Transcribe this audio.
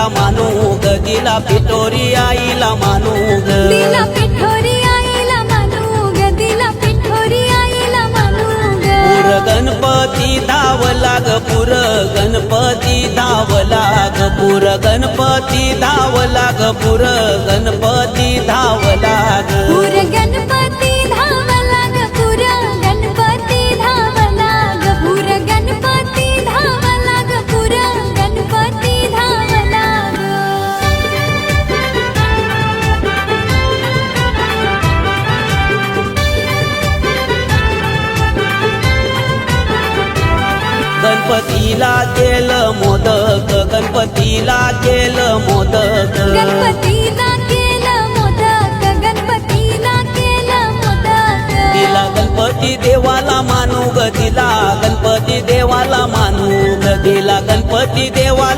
आईला मानू ग दिला पिठोरी आईला मानू ग दिला पिठोरी आईला मानू ग दिला पिठोरी आईला मानू ग पुर गणपती धावला ग पुर गणपती धावला ग पुर गणपती धावला ग पुर गणपती धावला ग पुर गणपती धावला ग पुर गणपती धावला ग पुर गणपती धावला ग पुर गणपती धावला गणपतीला केलं मोदक गणपतीला केलं मोदक गणपतीला केलं मोदक गणपतीला केलं मोदक दिला गणपती देवाला मानू ग दिला गणपती देवाला मानू ग दिला गणपती देवाला